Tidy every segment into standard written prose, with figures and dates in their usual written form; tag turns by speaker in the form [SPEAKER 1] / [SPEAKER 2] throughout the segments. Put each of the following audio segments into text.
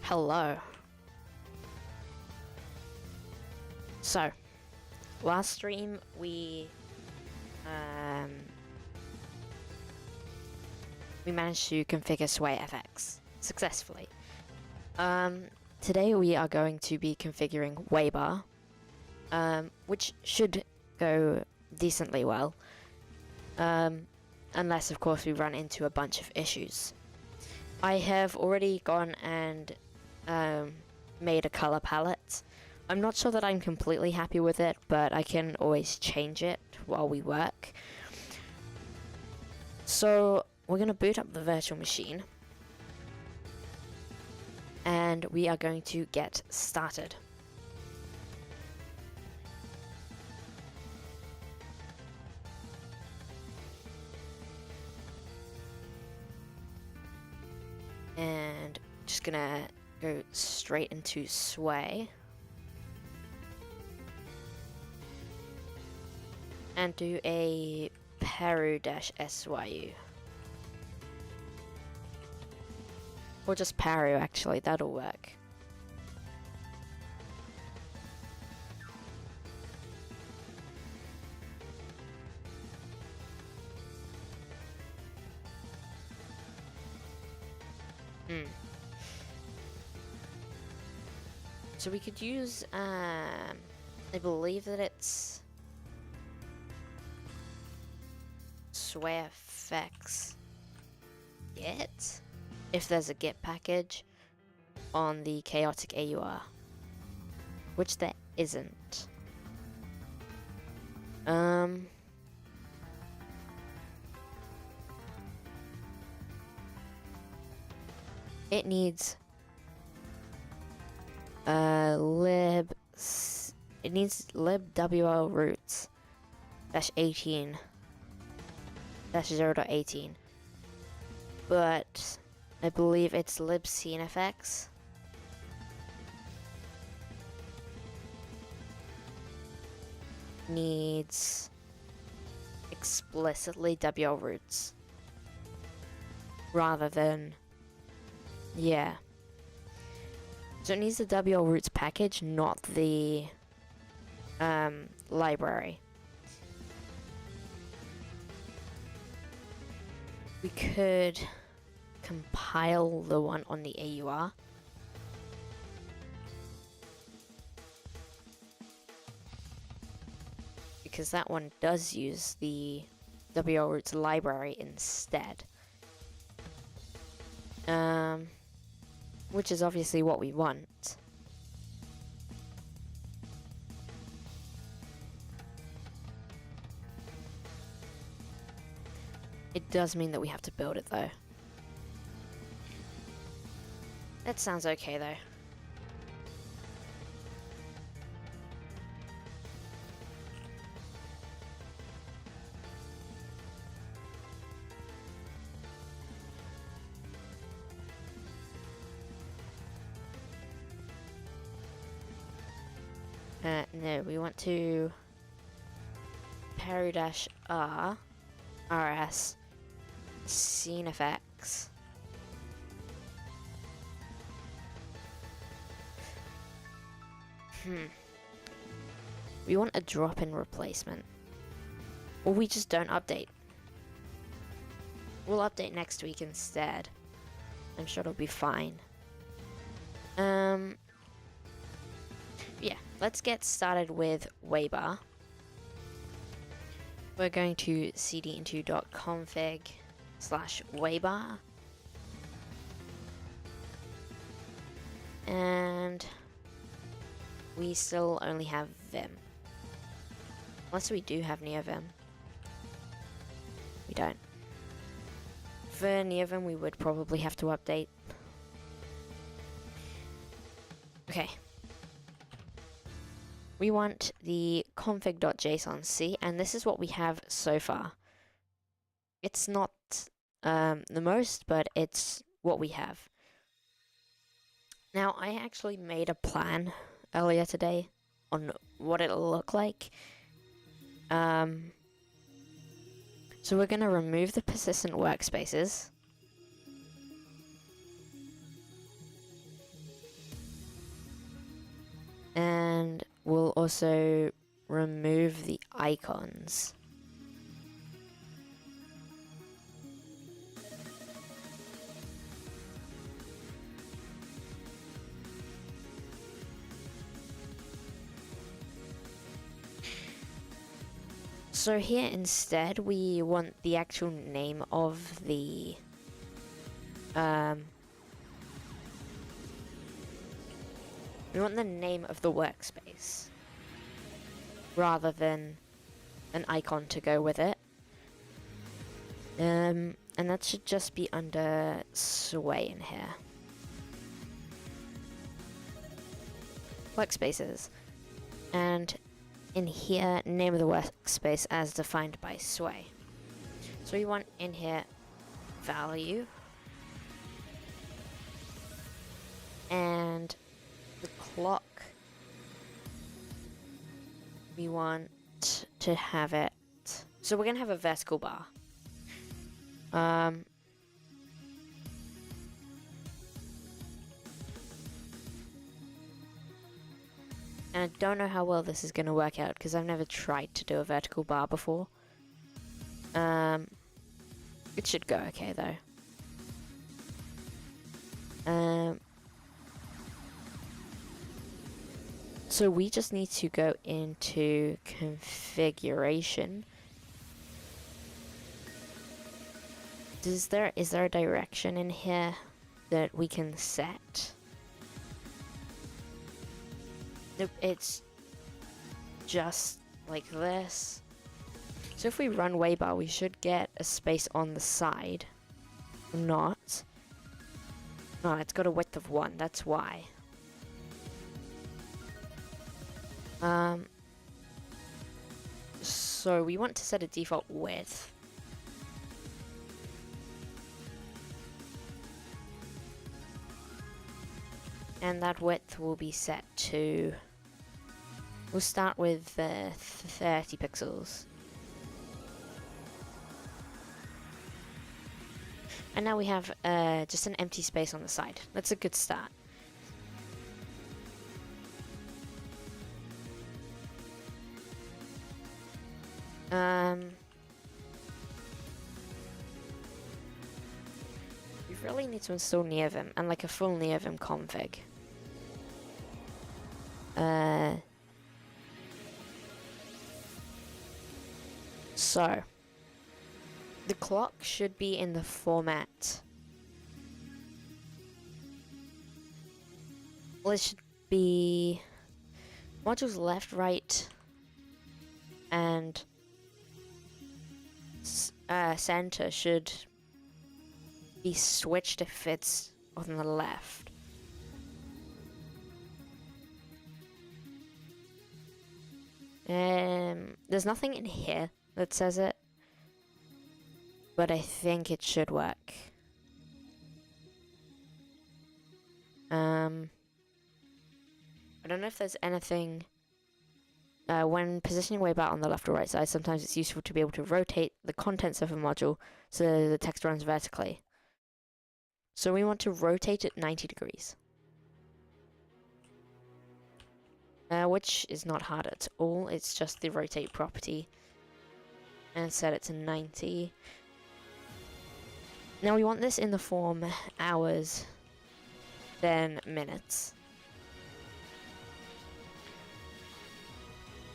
[SPEAKER 1] Hello. So, last stream we managed to configure SwayFX successfully. Today we are going to be configuring waybar, which should go decently well, unless of course we run into a bunch of issues. I have already gone and made a color palette. I'm not sure that I'm completely happy with it, but I can always change it while we work. So we're going to boot up the virtual machine, and we are going to get started. And just gonna go straight into Sway and do a Parousia. Or just Paru, actually, that'll work. So we could use, I believe that it's SwayFX Git, if there's a Git package on the chaotic AUR, which there isn't. It needs libwl roots -18 -0.18, but I believe it's libscenefx. Needs explicitly WL roots rather than, yeah. So it needs the WL roots package, not the library. We could compile the one on the AUR. Because that one does use the WL roots library instead. Which is obviously what we want. It does mean that we have to build it though. That sounds okay though. No, we want to Paru-R rs scenefx. We want a drop-in replacement. Or we just don't update. We'll update next week instead. I'm sure it'll be fine. Yeah, let's get started with waybar. We're going to cd into .config/waybar. And we still only have Vim. Unless we do have NeoVim. We don't. For NeoVim, we would probably have to update. Okay. We want the config.jsonc, and this is what we have so far. It's not the most, but it's what we have. Now, I actually made a plan earlier today on what it'll look like. So we're going to remove the persistent workspaces. we'll also remove the icons. So here instead we want the actual name of the we want the name of the workspace rather than an icon to go with it. And that should just be under Sway in here. Workspaces. And in here, name of the workspace as defined by Sway. So we want in here value. And the clock, we want to have it, so we're gonna have a vertical bar. And I don't know how well this is gonna work out because I've never tried to do a vertical bar before. It should go okay though. So we just need to go into configuration. Is there a direction in here that we can set? Nope, it's just like this. So if we run waybar, we should get a space on the side. Not. No, it's got a width of 1, that's why. So we want to set a default width. And that width will be set to, we'll start with 30 pixels. And now we have just an empty space on the side. That's a good start. We really need to install NeoVim and like a full NeoVim config. So the clock should be in the format. Well, it should be modules left, right, and center should be switched if it's on the left. There's nothing in here that says it, but I think it should work. I don't know if there's anything. When positioning waybar on the left or right side, sometimes it's useful to be able to rotate the contents of a module so the text runs vertically. So we want to rotate it 90 degrees. Which is not hard at all, it's just the rotate property. And set it to 90. Now we want this in the form hours, then minutes.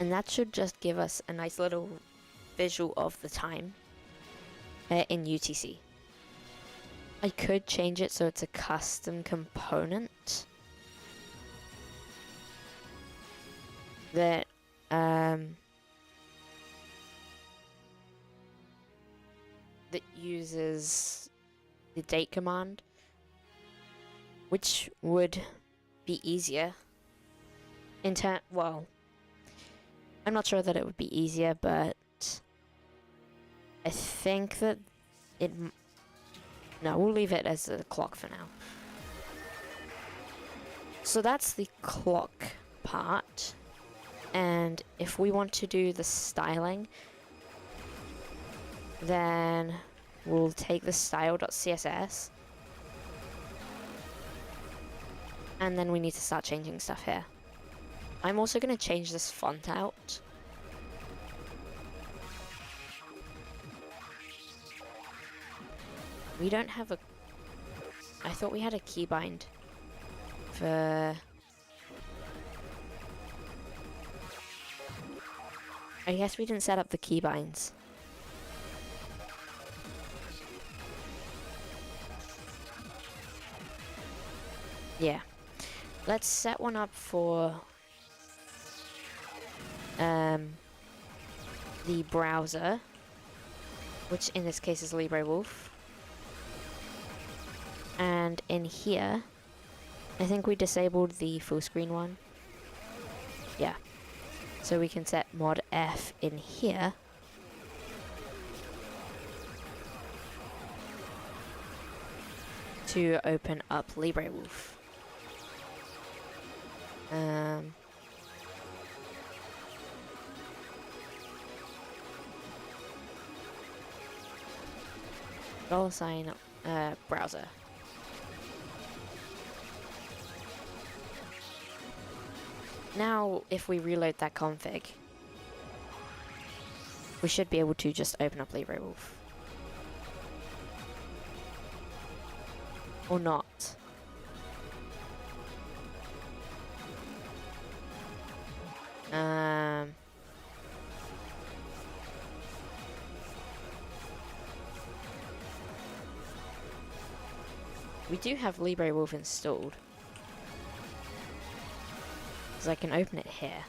[SPEAKER 1] And that should just give us a nice little visual of the time in UTC. I could change it so it's a custom component that that uses the date command, which would be easier in well, I'm not sure that it would be easier, but I think that no, we'll leave it as a clock for now. So that's the clock part. And if we want to do the styling, then we'll take the style.css. And then we need to start changing stuff here. I'm also going to change this font out. We don't have a... I thought we had a keybind for... I guess we didn't set up the keybinds. Yeah. Let's set one up for the browser, which in this case is LibreWolf. And in here, I think we disabled the full screen one. Yeah. So we can set mod F in here. To open up LibreWolf. $sign browser. Now, if we reload that config, we should be able to just open up LibreWolf. Or not. We do have LibreWolf installed. So I can open it here.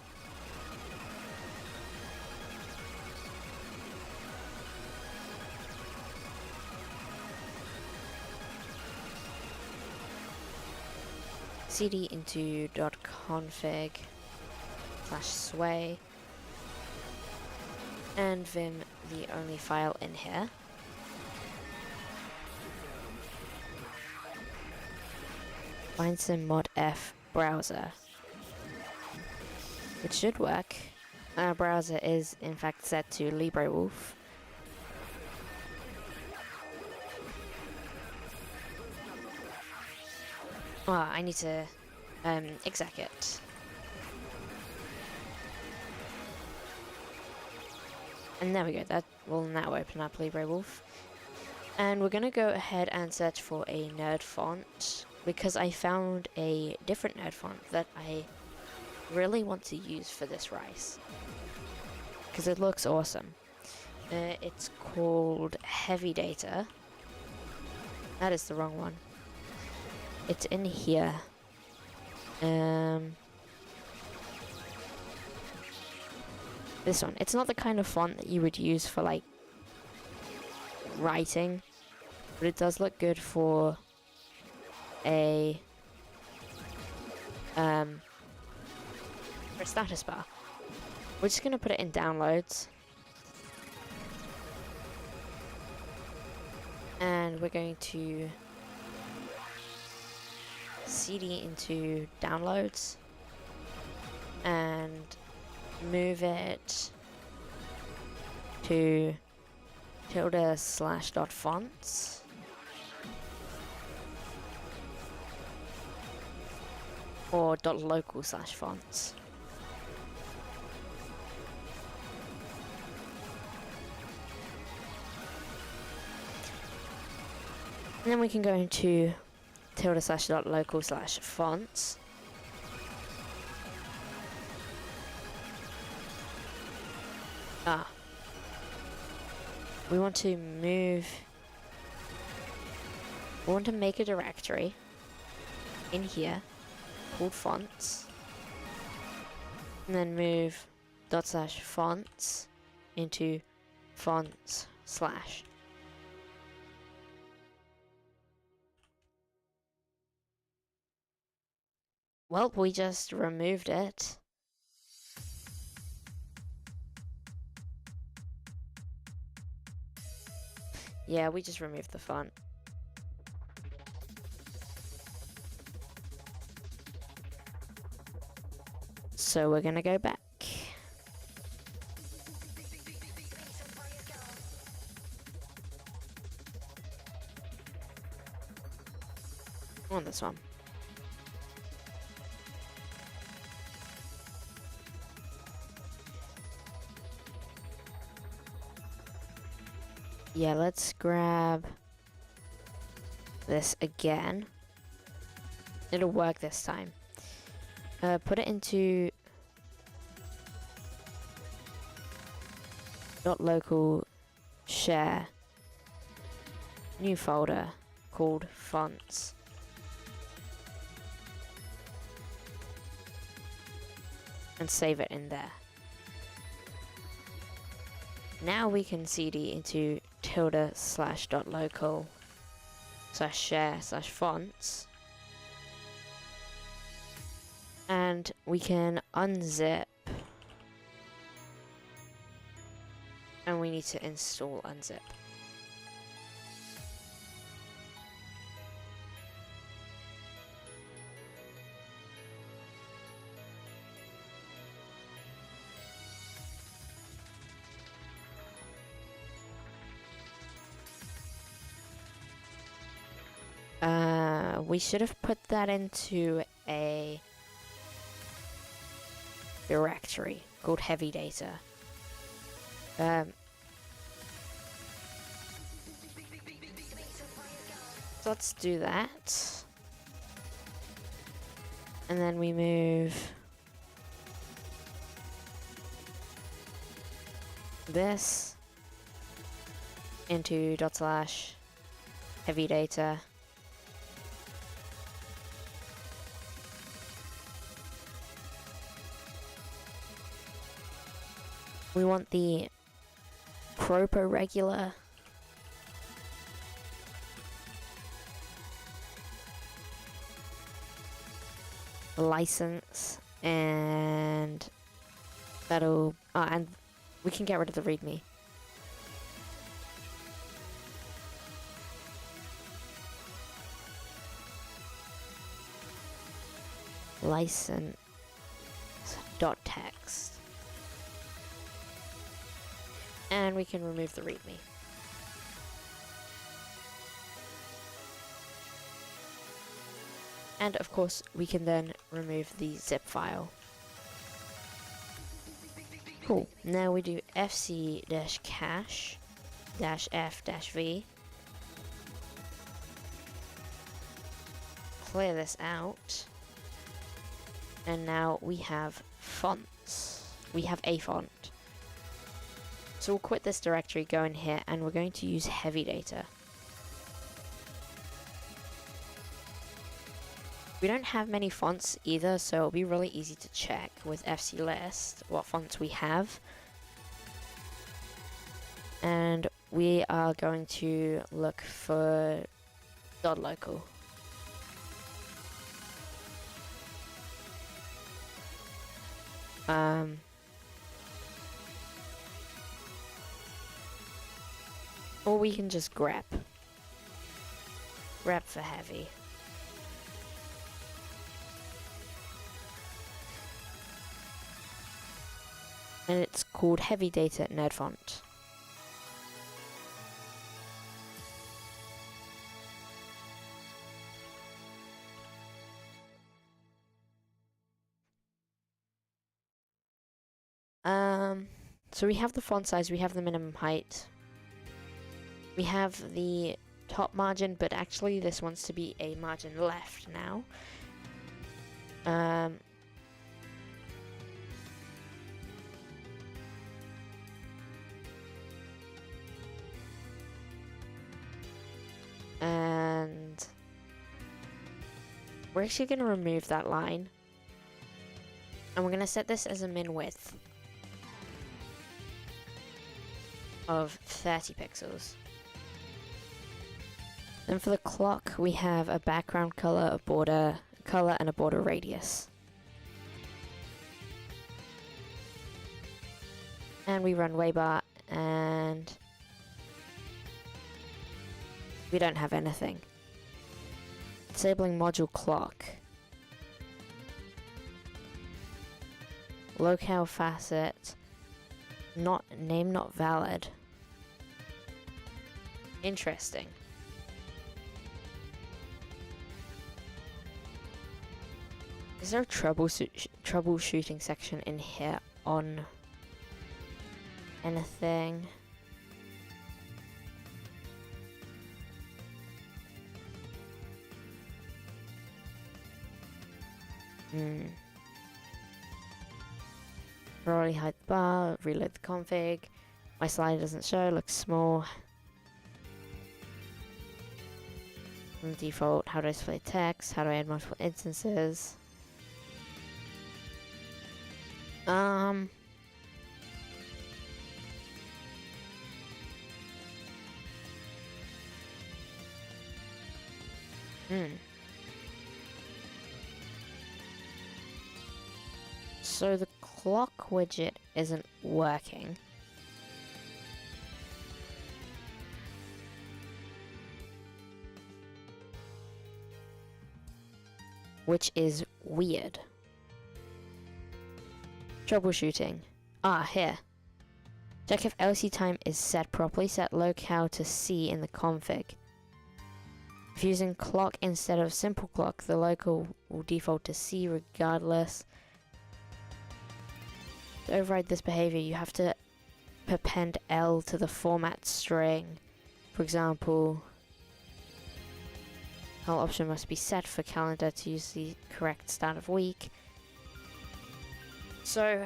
[SPEAKER 1] cd into .config/sway and vim the only file in here. Find some mod F browser. It should work. Our browser is in fact set to LibreWolf. I need to exec it. And there we go, that will now open up LibreWolf. And we're going to go ahead and search for a nerd font, because I found a different nerd font that I really want to use for this rice. Because it looks awesome. It's called Heavy Data. That is the wrong one. It's in here. This one. It's not the kind of font that you would use for like writing, but it does look good for a status bar. We're just gonna put it in downloads, and we're going to cd into downloads and move it to ~/.fonts. Or .local/fonts. And then we can go into ~/.local/fonts. We want to make a directory in here called fonts, and then move \fonts into fonts/. Well, we just removed it. Yeah, we just removed the font. So we're gonna go back. On this one. Yeah, let's grab this again. It'll work this time. Put it into .local share new folder called fonts. And save it in there. Now we can cd into tilde/.local/share/fonts. And we can unzip. And we need to install unzip. We should have put that into a directory called heavy data. So let's do that. And then we move this into /heavy data. We want the proper regular license, and that'll and we can get rid of the readme. License .text. And we can remove the readme. And of course, we can then remove the zip file. Cool. Now we do fc-cache-f-v. Clear this out. And now we have fonts. We have a font. So we'll quit this directory, go in here, and we're going to use heavy data. We don't have many fonts either, so it'll be really easy to check with fclist what fonts we have. And we are going to look for .local. Or we can just grep. Grep for heavy. And it's called heavy data nerd font. So we have the font size, we have the minimum height. We have the top margin, but actually this wants to be a margin left now. And we're actually going to remove that line. And we're going to set this as a min width of 30 pixels. Then for the clock, we have a background color, a border color, and a border radius. And we run waybar, and we don't have anything. Disabling module clock. Locale facet. Name not valid. Interesting. Is there a troubleshooting section in here on anything? Probably hide the bar, reload the config. My slider doesn't show, looks small. From default, how do I display text? How do I add multiple instances? So the clock widget isn't working. Which is weird. Troubleshooting. Ah, here. Check if LC time is set properly. Set locale to C in the config. If using clock instead of simple clock, the local will default to C regardless. To override this behavior, you have to append L to the format string. For example, null option must be set for calendar to use the correct start of week. So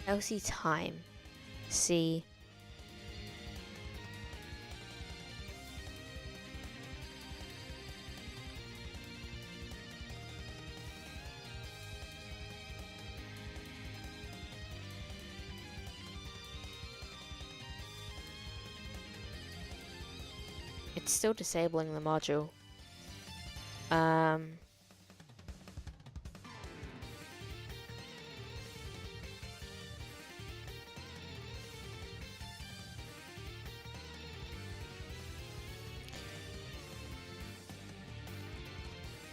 [SPEAKER 1] LC time C it's still disabling the module.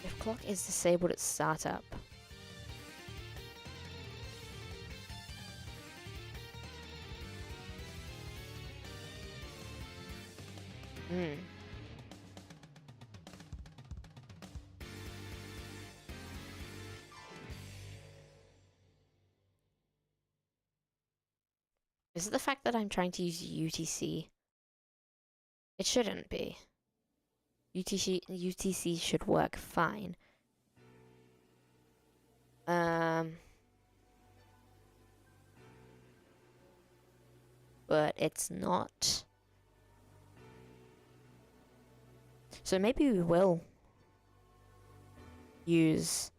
[SPEAKER 1] If clock is disabled at startup, is it the fact that I'm trying to use UTC? It shouldn't be. UTC should work fine. But it's not. So maybe we will use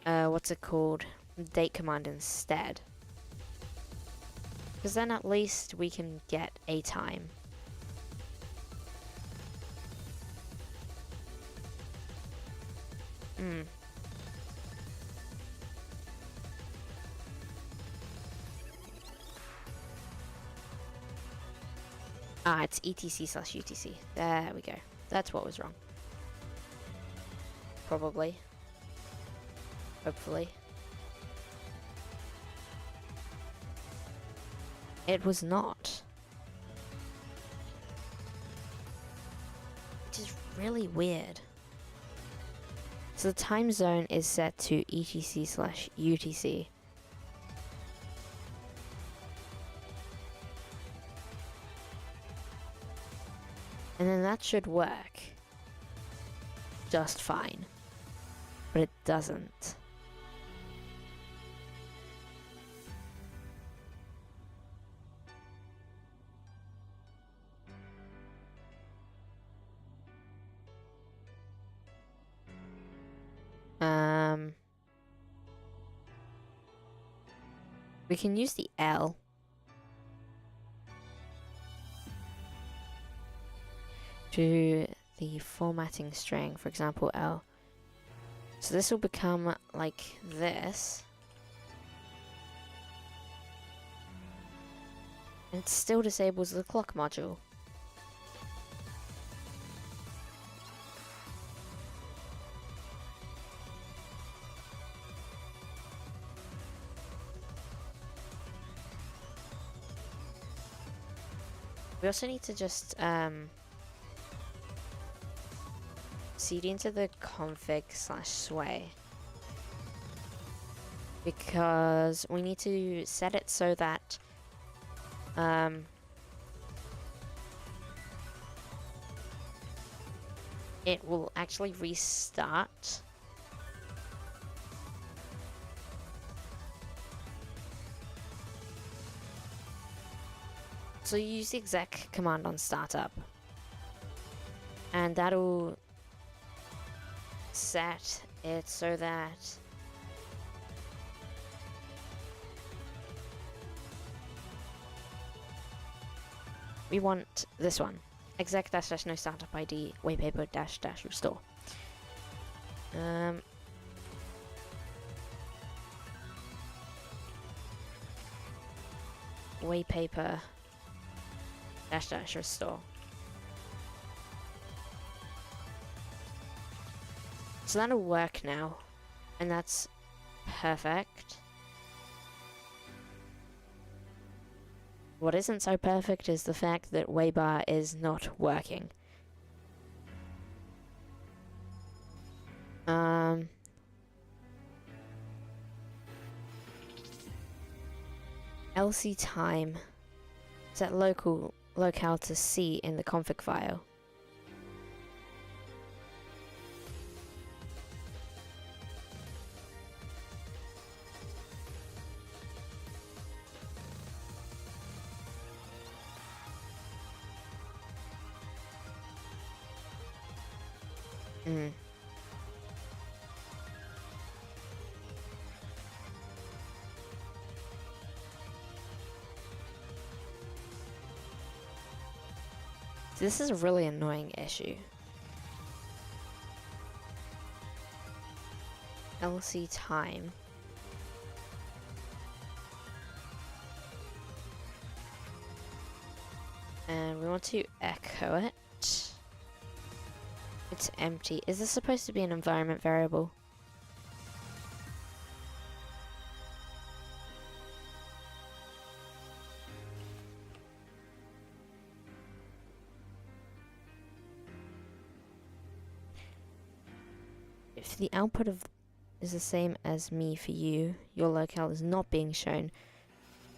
[SPEAKER 1] what's it called? Date command instead. Because then at least we can get a time. Ah, it's etc/UTC. There we go. That's what was wrong. Probably. Hopefully. It was not. Which is really weird. So the time zone is set to etc/UTC. And then that should work just fine. But it doesn't. We can use the L to the formatting string, for example, L. So this will become like this. And it still disables the clock module. We also need to just cd into the config/sway. because we need to set it so that it will actually restart. So you use the exec command on startup, and that'll set it so that we want this one. Exec dash dash no startup ID waypaper dash dash restore. Waypaper dash dash restore. So that'll work now, and that's perfect. What isn't so perfect is the fact that waybar is not working. LC time set locale to C in the config file. This is a really annoying issue. LC time. And we want to echo it. It's empty. Is this supposed to be an environment variable? If the output of is the same as me for you, your locale is not being shown.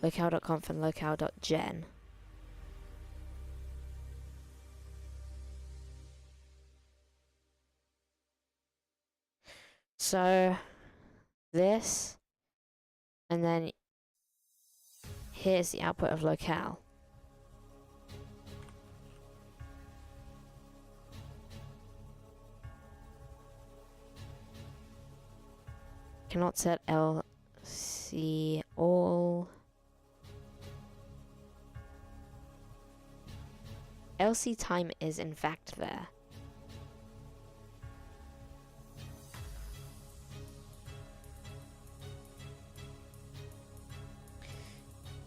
[SPEAKER 1] Locale.conf and locale.gen. So this, and then here's the output of locale. Cannot set LC all. LC time is in fact there.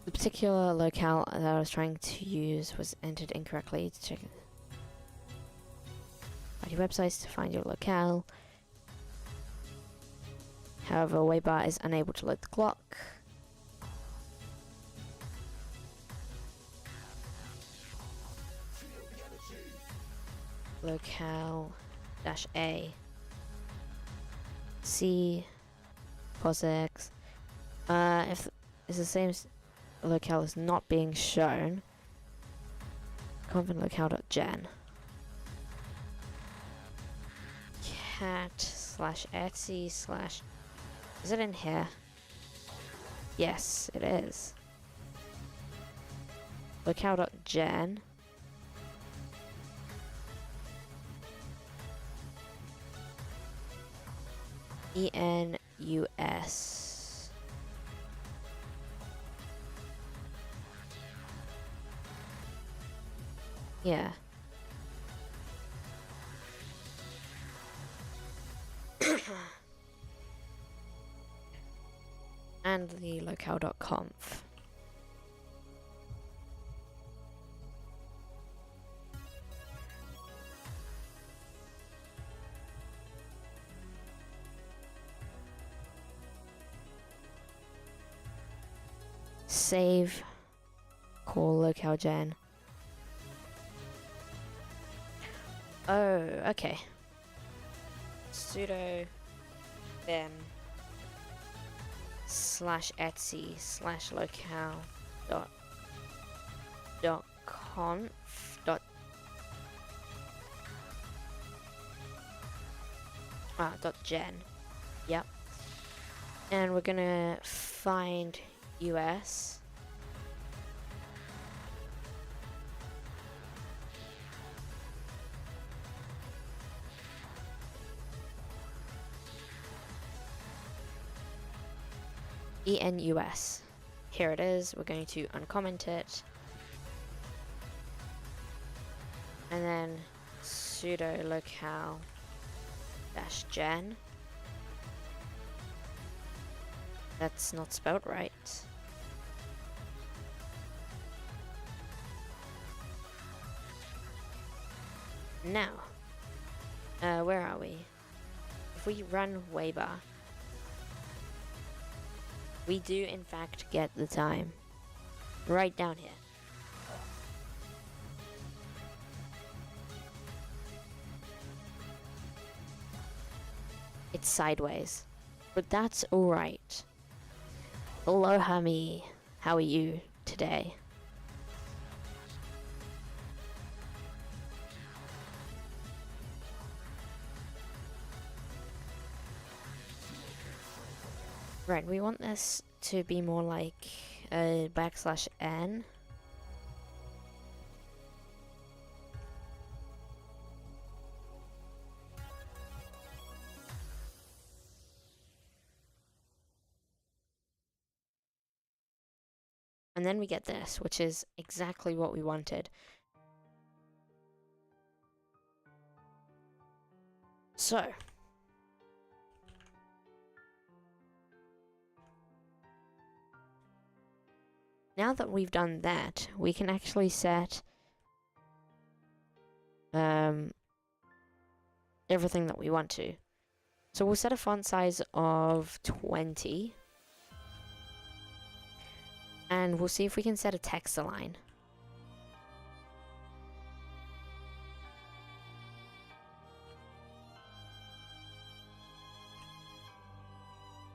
[SPEAKER 1] The particular locale that I was trying to use was entered incorrectly. To check your websites to find your locale. However, waybar is unable to load the clock. Locale dash A C POSIX. If it's the same locale is not being shown, conf locale.gen. Cat slash Etsy slash. Is it in here? Yes, it is. Locale.gen. ENUS. Yeah. And the locale.conf. Save, call locale.gen. Oh, okay. Sudo them /etsy/locale dot conf dot gen. Yep. And we're gonna find US. ENUS. Here it is. We're going to uncomment it. And then sudo locale -gen. That's not spelled right. Now, where are we? If we run waybar, we do in fact get the time right down here. It's sideways, but that's alright. Hello, Hammy. How are you today? Right, we want this to be more like a \n. And then we get this, which is exactly what we wanted. So, now that we've done that, we can actually set everything that we want to. So we'll set a font size of 20. And we'll see if we can set a text align.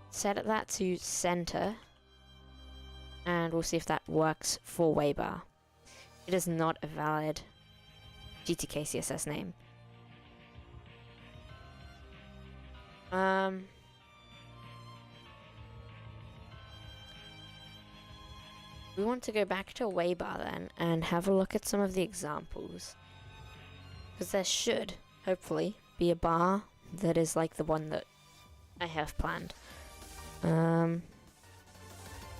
[SPEAKER 1] Set that to center. And we'll see if that works for waybar. It is not a valid GTK CSS name. We want to go back to waybar then and have a look at some of the examples. Because there should, hopefully, be a bar that is like the one that I have planned.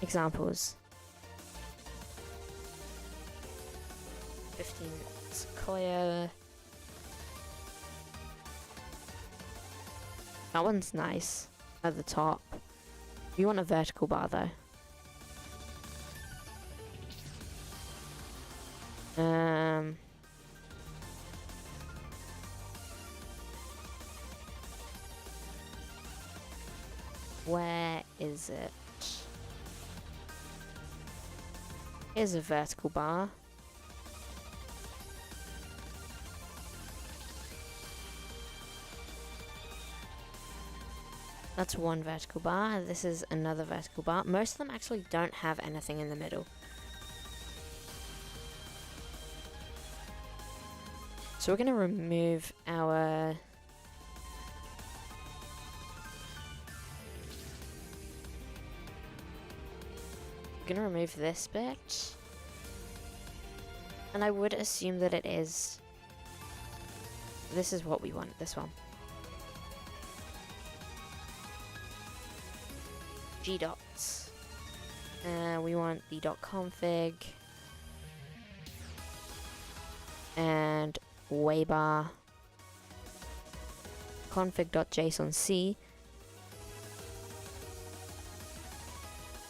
[SPEAKER 1] Examples. 15 is clear. That one's nice at the top. You want a vertical bar though. Where is it? Here's a vertical bar. That's one vertical bar. This is another vertical bar. Most of them actually don't have anything in the middle. So we're going to remove our... We're going to remove this bit. And I would assume that it is... This is what we want, this one. G dots. We want the .config. And waybar config.jsonc,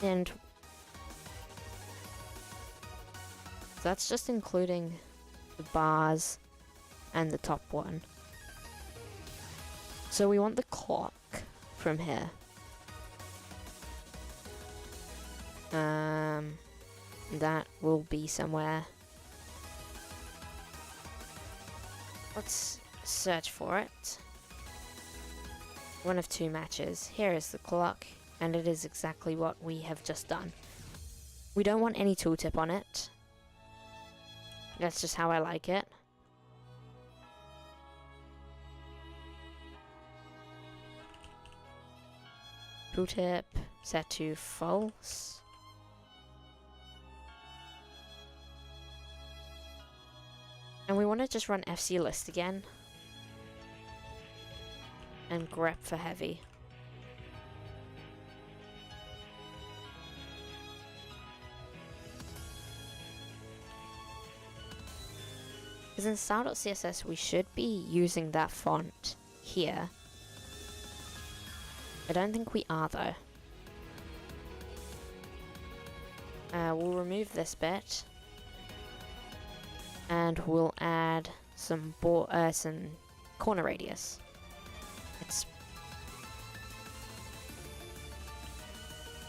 [SPEAKER 1] and that's just including the bars and the top one. So we want the clock from here. That will be somewhere. Let's search for it. One of two matches. Here is the clock. And it is exactly what we have just done. We don't want any tooltip on it. That's just how I like it. Tooltip set to false. And we want to just run FC list again. And grep for heavy. Because in style.css we should be using that font here. I don't think we are though. We'll remove this bit. And we'll add some corner radius.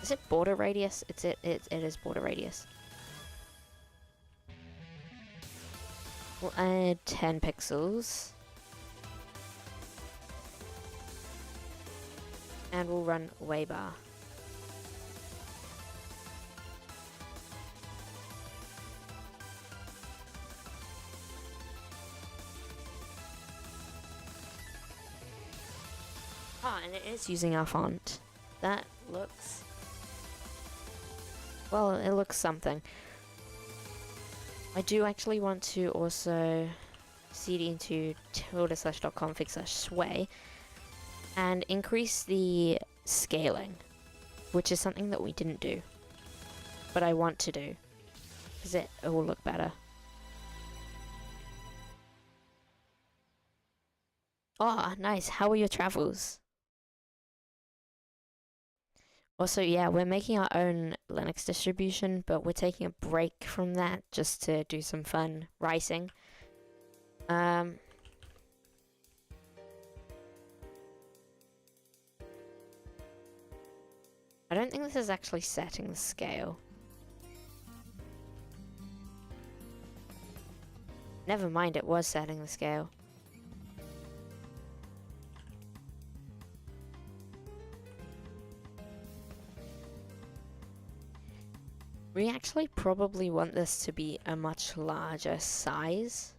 [SPEAKER 1] Is it border radius? It is border radius. We'll add 10 pixels. And we'll run waybar. Ah, and it is using our font. That looks... well, it looks something. I do actually want to also cd into /.config/sway and increase the scaling, which is something that we didn't do, but I want to do, because it will look better. Oh, nice. How were your travels? Also, yeah, we're making our own Linux distribution, but we're taking a break from that just to do some fun writing. I don't think this is actually setting the scale. Never mind, it was setting the scale. We actually probably want this to be a much larger size.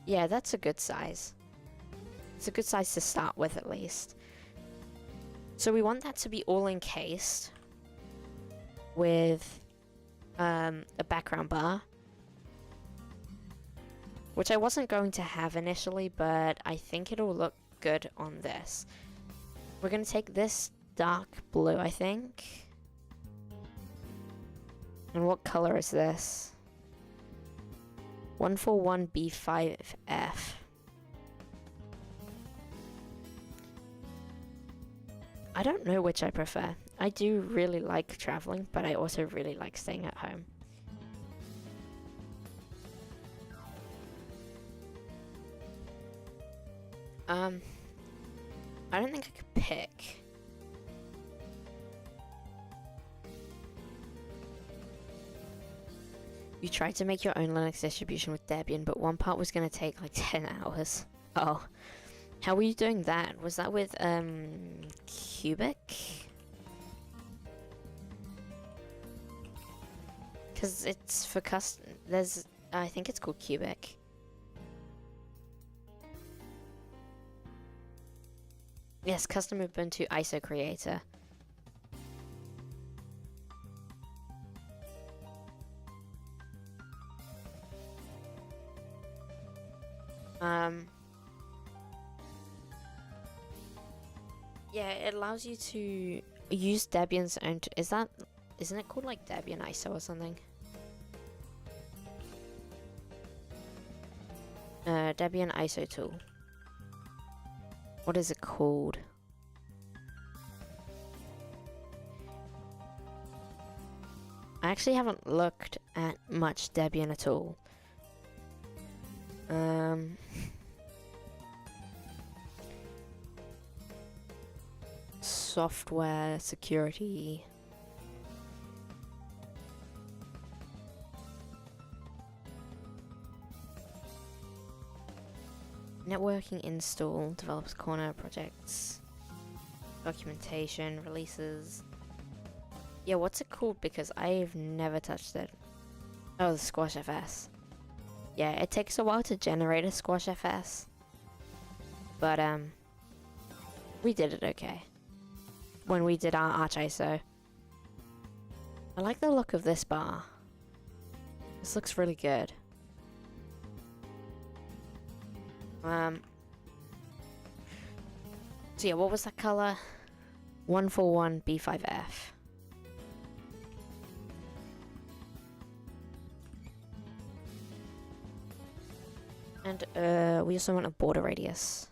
[SPEAKER 1] Yeah, that's a good size. It's a good size to start with, at least. So we want that to be all encased with a background bar, which I wasn't going to have initially, but I think it'll look good on this. We're going to take this dark blue, I think. And what color is this? 141B5F. I don't know which I prefer. I do really like traveling, but I also really like staying at home. I don't think I could pick. You tried to make your own Linux distribution with Debian, but one part was going to take like 10 hours. Oh. How were you doing that? Was that with, Cubic? Because it's for I think it's called Cubic. Yes, custom Ubuntu ISO creator. Yeah, it allows you to use Debian's own. Isn't it called like Debian ISO or something? Debian ISO tool. What is it called? I actually haven't looked at much Debian at all. Software security. networking, install, developers corner, projects, documentation, releases. Yeah, what's it called? Because I've never touched it. Oh, the SquashFS. Yeah, it takes a while to generate a SquashFS. But, we did it okay. When we did our Arch ISO. I like the look of this bar. This looks really good. So yeah, what was that color? 141 B5F. And we also want a border radius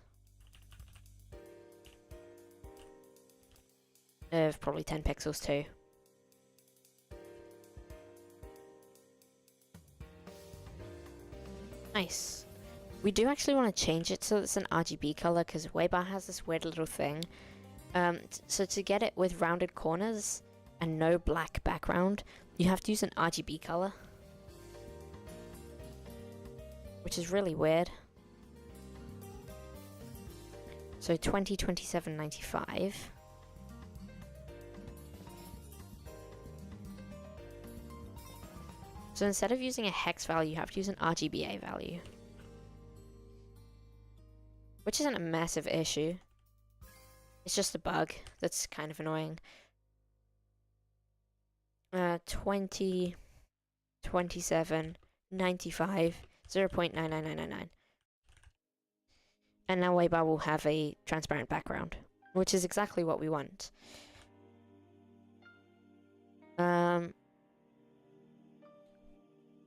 [SPEAKER 1] of probably 10 pixels too. Nice. We do actually want to change it so it's an RGB color because waybar has this weird little thing. So to get it with rounded corners and no black background, you have to use an RGB color, which is really weird. So 202795. So instead of using a hex value, you have to use an RGBA value, which isn't a massive issue. It's just a bug that's kind of annoying. 20, 27, 95, 0.99999. And now waybar will have a transparent background, which is exactly what we want.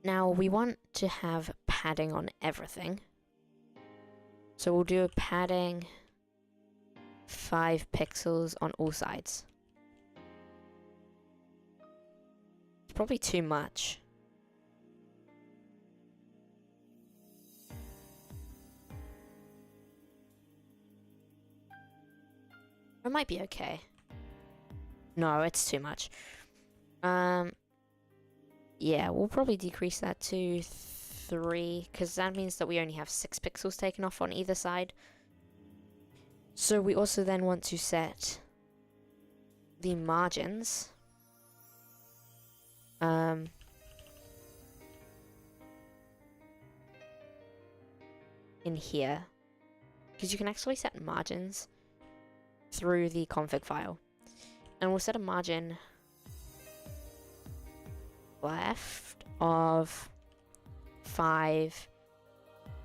[SPEAKER 1] Now we want to have padding on everything. So we'll do a padding 5 pixels on all sides. It's probably too much. It might be okay. No, it's too much. Yeah, we'll probably decrease that to 3, because that means that we only have 6 pixels taken off on either side. So we also then want to set the margins. In here, because you can actually set margins through the config file. And we'll set a margin left of 5,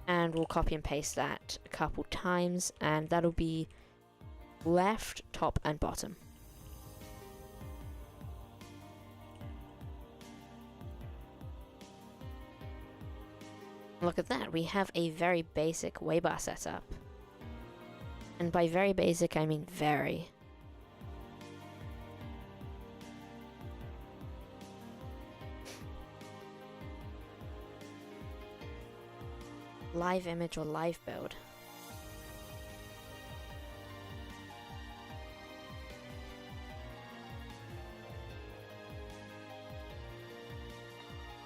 [SPEAKER 1] and we'll copy and paste that a couple times, and that'll be left, top, and bottom. Look at that, we have a very basic waybar setup. And by very basic, I mean very. Live image or live build.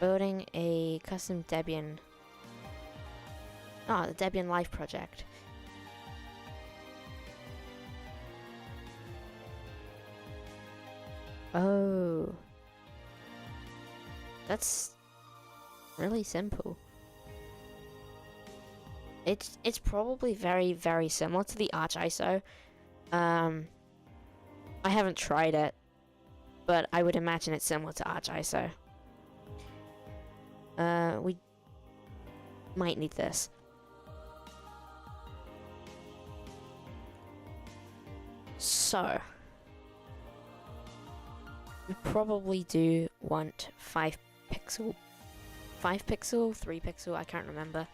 [SPEAKER 1] Building a custom Debian. Ah, the Debian Live project. Oh. That's really simple. It's probably very, very similar to the Arch ISO. I haven't tried it, but I would imagine it's similar to Arch ISO. We might need this. So, we probably do want 5 pixel, 3 pixel, I can't remember.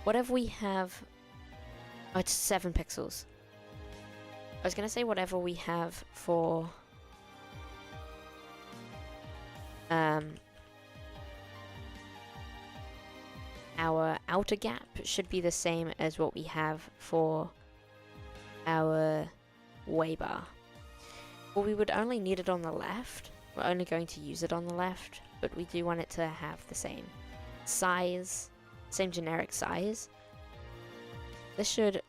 [SPEAKER 1] Whatever we have, oh, it's 7 pixels. I was gonna say whatever we have for our outer gap should be the same as what we have for our waybar. Well, we would only need it on the left. We're only going to use it on the left, but we do want it to have the same size, same generic size. This should...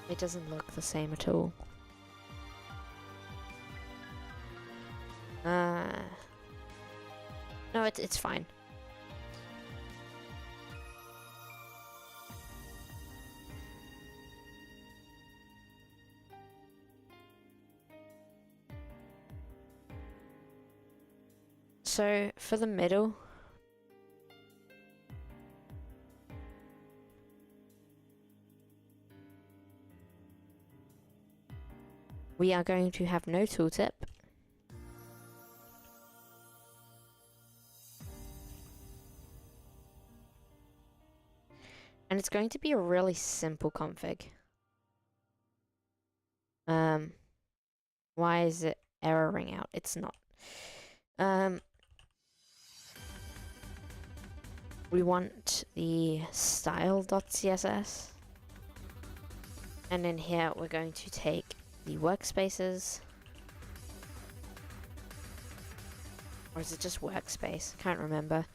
[SPEAKER 1] It doesn't look the same at all. No, it's fine. So, for the middle, we are going to have no tooltip. And it's going to be a really simple config. Why is it erroring out? It's not. We want the style.css. And in here, we're going to take the workspaces. Or is it just workspace? I can't remember.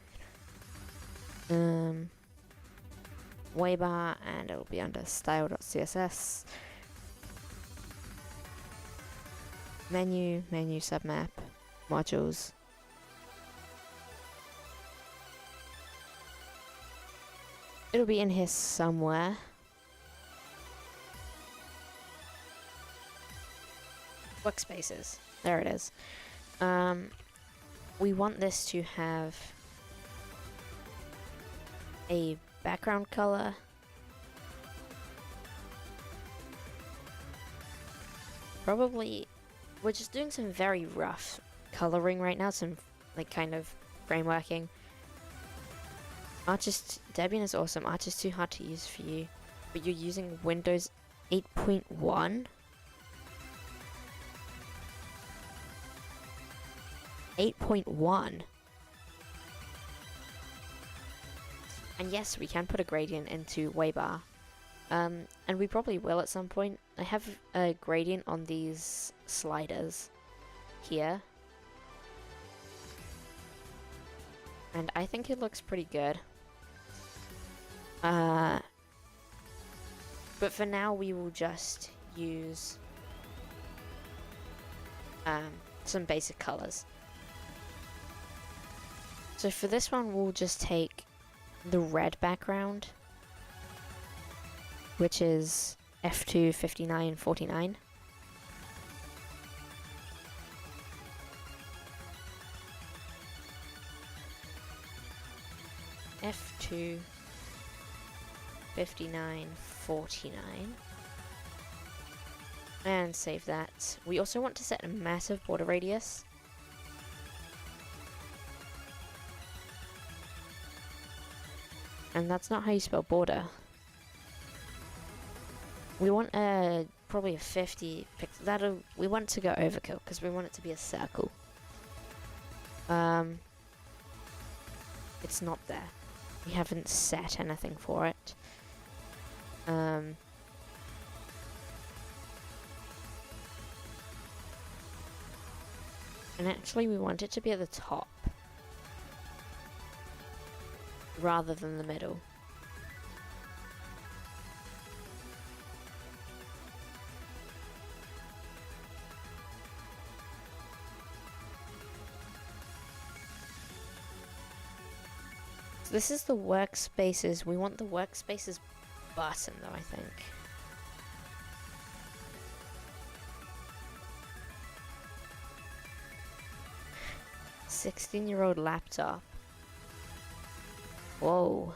[SPEAKER 1] Waybar, and it'll be under style.css. Menu submap, modules. It'll be in here somewhere. Workspaces. There it is. We want this to have a background color. Probably, we're just doing some very rough coloring right now, some like kind of frameworking. Debian is awesome. Arch is too hard to use for you, but you're using Windows 8.1. 8.1. And yes, we can put a gradient into waybar. And we probably will at some point. I have a gradient on these sliders here. And I think it looks pretty good. But for now, we will just use some basic colors. So for this one, we'll just take the red background, which is F2 5949. F2 5949. And save that. We also want to set a massive border radius. And that's not how you spell border. We want probably a 50 pixel. We want to go overkill because we want it to be a circle. It's not there. We haven't set anything for it. And actually we want it to be at the top rather than the middle. So this is the workspaces. We want the workspaces button though, I think. "16-year-old laptop." Whoa.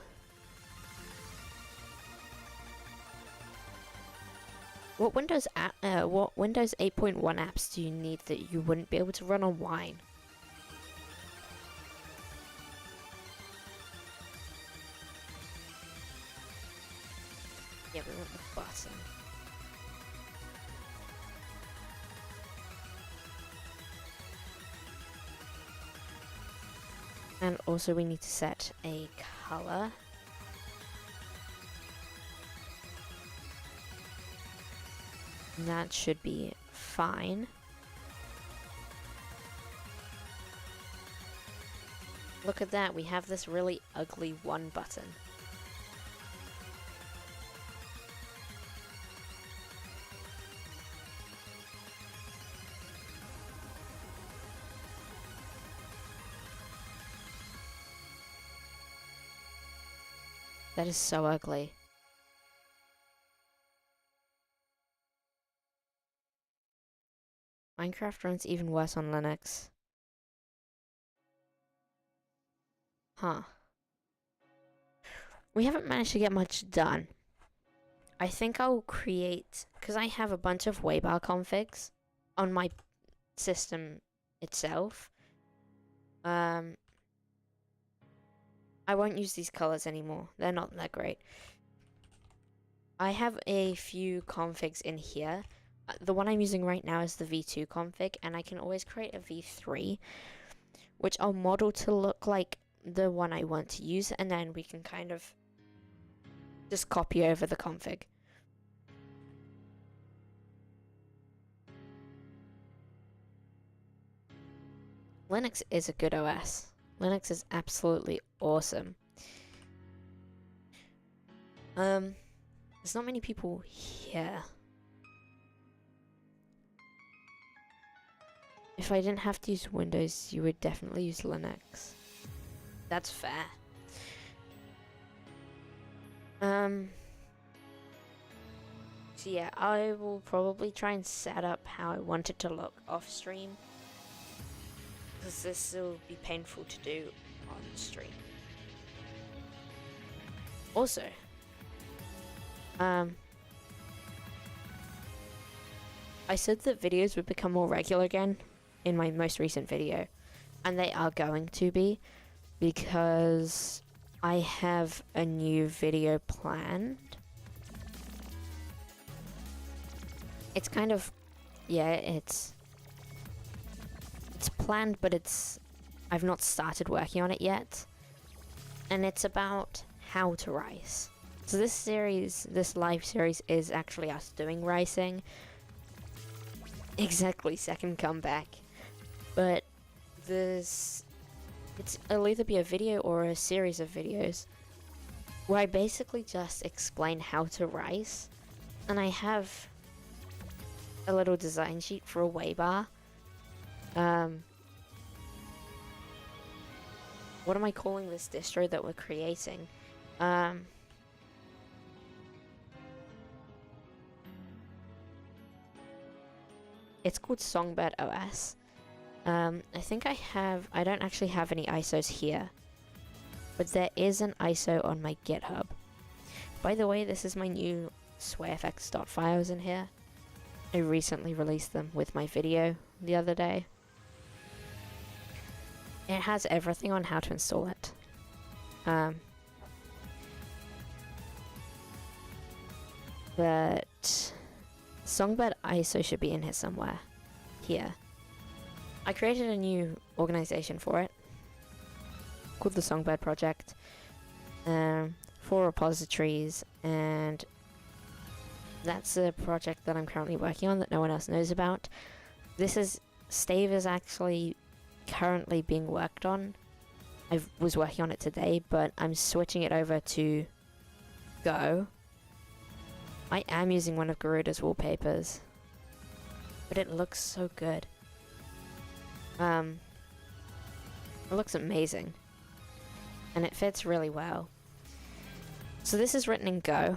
[SPEAKER 1] What Windows 8.1 apps do you need that you wouldn't be able to run on Wine? Yeah, we want the button. And also we need to set a color. And that should be fine. Look at that, we have this really ugly one button. That is so ugly. Minecraft runs even worse on Linux. Huh. We haven't managed to get much done. I think I'll create, because I have a bunch of waybar configs on my system itself. I won't use these colors anymore. They're not that great. I have a few configs in here. The one I'm using right now is the V2 config, and I can always create a V3, which I'll model to look like the one I want to use, and then we can kind of just copy over the config. Linux is a good OS. Linux is absolutely awesome. There's not many people here. If I didn't have to use Windows, you would definitely use Linux. That's fair. So yeah, I will probably try and set up how I want it to look off stream, because this will be painful to do on stream. Also, I said that videos would become more regular again in my most recent video, and they are going to be, because I have a new video planned. It's kind of, yeah, it's planned, but I've not started working on it yet. And it's about how to rice. So this live series is actually us doing ricing. Exactly, second comeback. But it'll either be a video or a series of videos where I basically just explain how to rice. And I have a little design sheet for a waybar. What am I calling this distro that we're creating? It's called Songbird OS. I think I don't actually have any ISOs here, but there is an ISO on my GitHub. By the way, this is my new SwayFX files in here. I recently released them with my video the other day. It has everything on how to install it. But Songbird ISO should be in here somewhere. Here. I created a new organization for it called the Songbird Project, for repositories, and that's a project that I'm currently working on that no one else knows about. Stave is actually currently being worked on. I was working on it today, but I'm switching it over to Go. I am using one of Garuda's wallpapers, but it looks so good. It looks amazing, and it fits really well. So this is written in Go.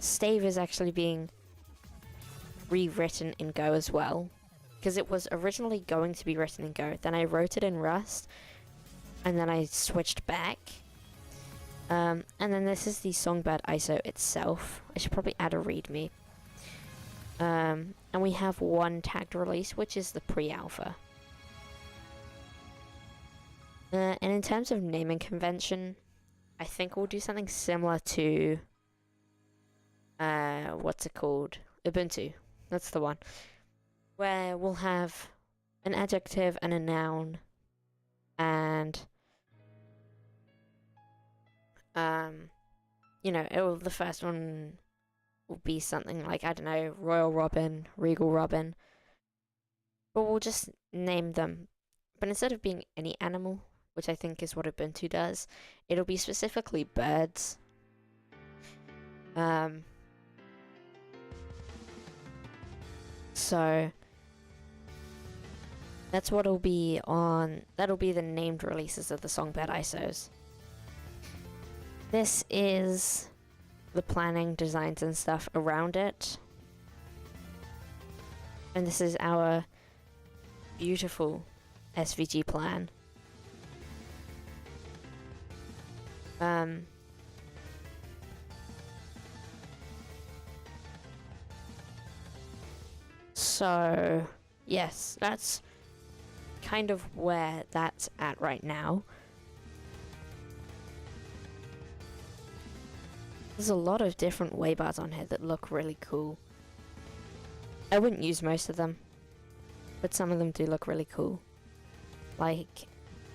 [SPEAKER 1] Stave is actually being rewritten in Go as well, because it was originally going to be written in Go. Then I wrote it in Rust, and then I switched back. And then this is the Songbird ISO itself. I should probably add a README. And we have one tagged release, which is the pre-alpha. And in terms of naming convention, I think we'll do something similar to what's it called? Ubuntu. That's the one. Where we'll have an adjective and a noun, and the first one will be something like, I don't know, Royal Robin, Regal Robin. But we'll just name them. But instead of being any animal, which I think is what Ubuntu does, it'll be specifically birds. So That's what will be on, that'll be the named releases of the Songbird ISOs. This is the planning, designs and stuff around it. And this is our beautiful SVG plan. So yes, that's kind of where that's at right now. There's a lot of different waybars on here that look really cool. I wouldn't use most of them, but some of them do look really cool. Like,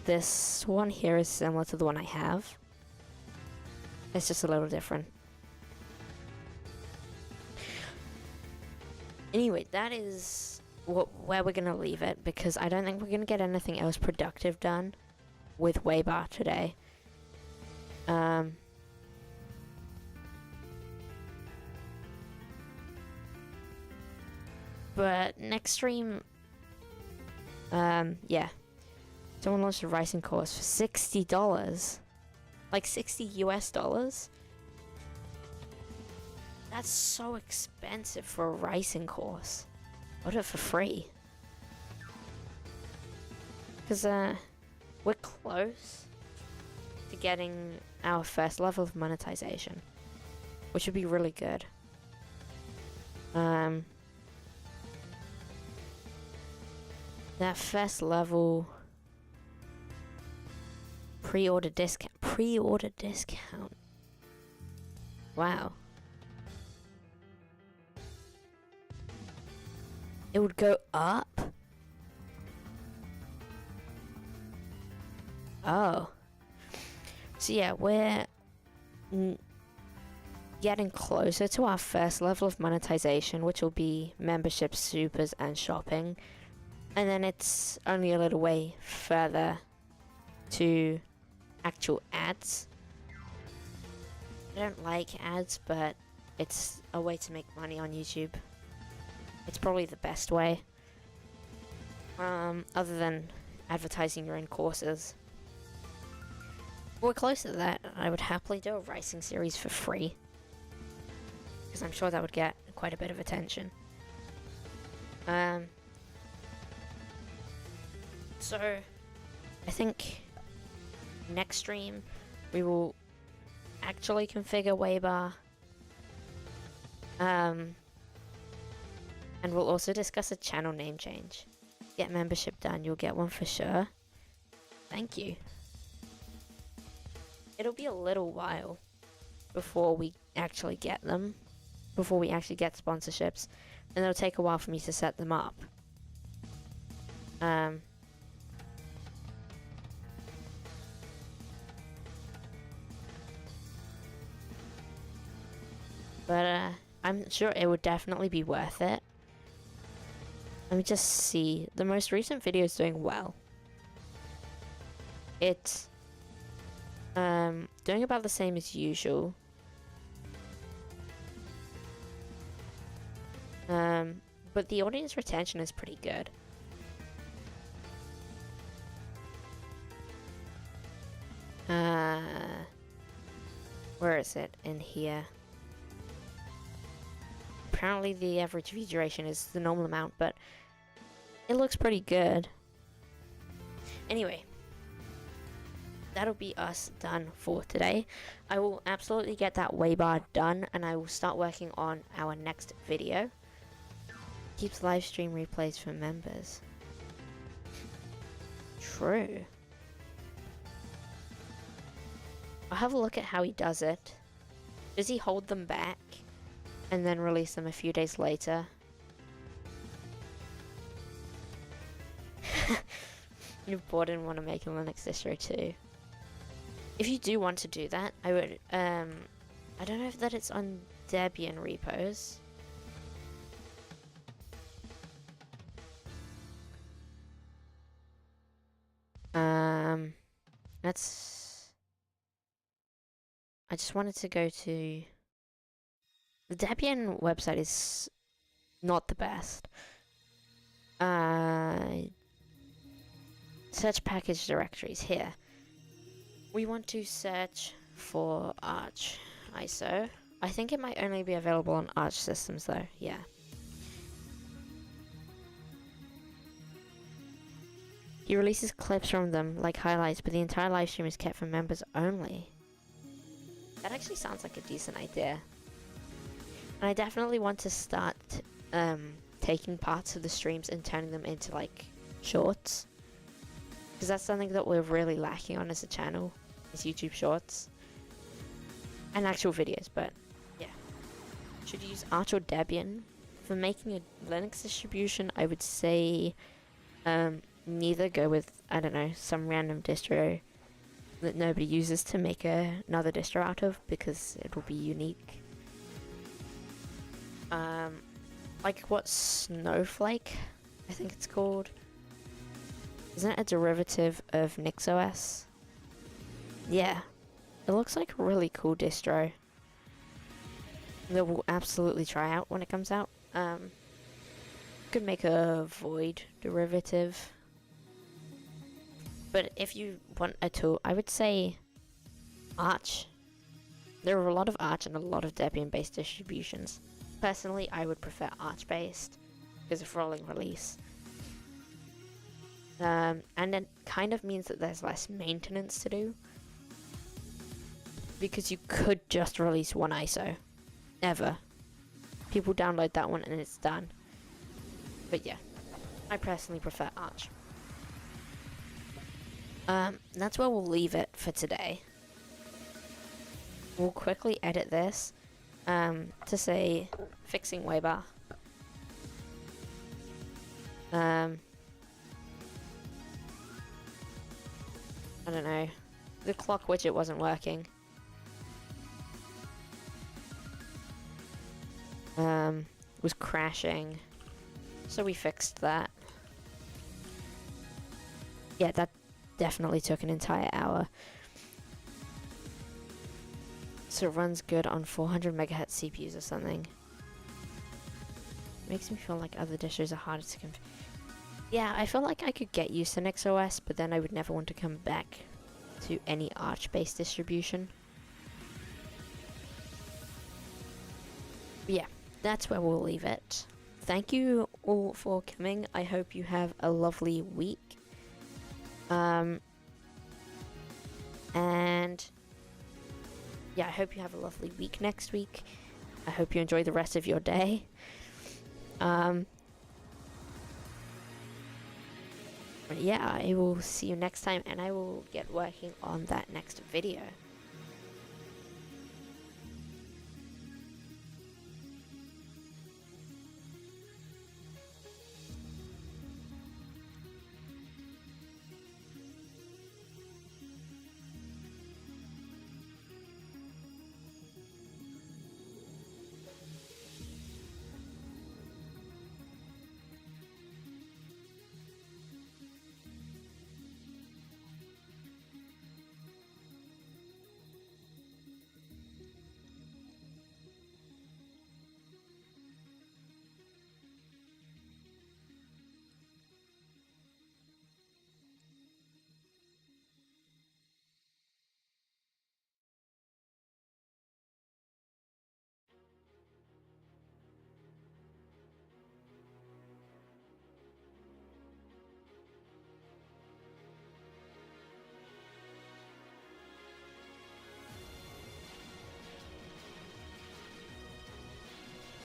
[SPEAKER 1] this one here is similar to the one I have. It's just a little different. Anyway, that is where we're going to leave it, because I don't think we're going to get anything else productive done with waybar today. But next stream, yeah. Someone launched a racing course for $60. Like $60 US. That's so expensive for a racing course. I'll do it for free. Because, we're close to getting our first level of monetization, which would be really good. That first level pre-order discount. Wow. It would go up? Oh. So yeah, we're getting closer to our first level of monetization, which will be memberships, supers, and shopping. And then it's only a little way further to actual ads. I don't like ads, but it's a way to make money on YouTube. It's probably the best way. Other than advertising your own courses. We're close to that. I would happily do a racing series for free, because I'm sure that would get quite a bit of attention. So, I think next stream we will actually configure waybar. And we'll also discuss a channel name change. Get membership done, you'll get one for sure. Thank you. It'll be a little while before we actually get them, before we actually get sponsorships, and it'll take a while for me to set them up. But I'm sure it would definitely be worth it. Let me just see. The most recent video is doing well. It's doing about the same as usual. But the audience retention is pretty good. Where is it? In here. Apparently the average view duration is the normal amount, but it looks pretty good. Anyway, that'll be us done for today. I will absolutely get that waybar done, and I will start working on our next video. Keeps live stream replays for members. True. I'll have a look at how he does it. Does he hold them back and then release them a few days later? You're bored and want to make a Linux distro too. If you do want to do that, I would, I don't know if that it's on Debian repos. I just wanted to go to... The Debian website is not the best. search package directories here. We want to search for Arch ISO. I think it might only be available on Arch systems though, yeah. He releases clips from them, like highlights, but the entire live stream is kept for members only. That actually sounds like a decent idea. And I definitely want to start taking parts of the streams and turning them into like shorts. Because that's something that we're really lacking on as a channel, is YouTube shorts. And actual videos, but yeah. Should you use Arch or Debian? For making a Linux distribution, I would say neither. Go with, I don't know, some random distro that nobody uses to make another distro out of, because it will be unique. Like what, Snowflake, I think it's called. Isn't it a derivative of NixOS? Yeah, it looks like a really cool distro that we'll absolutely try out when it comes out. Could make a Void derivative. But if you want a tool, I would say Arch. There are a lot of Arch and a lot of Debian-based distributions. Personally, I would prefer Arch-based because of rolling release. And it kind of means that there's less maintenance to do, because you could just release one ISO. Ever. People download that one and it's done. But yeah, I personally prefer Arch. That's where we'll leave it for today. We'll quickly edit this to say fixing waybar. I don't know. The clock widget wasn't working. Was crashing. So we fixed that. Yeah, that definitely took an entire hour. So it runs good on 400 megahertz CPUs or something. Makes me feel like other distros are harder to configure. Yeah, I feel like I could get used to NixOS, but then I would never want to come back to any Arch-based distribution. But yeah, that's where we'll leave it. Thank you all for coming. I hope you have a lovely week. And yeah, I hope you have a lovely week next week. I hope you enjoy the rest of your day. Yeah, I will see you next time, and I will get working on that next video.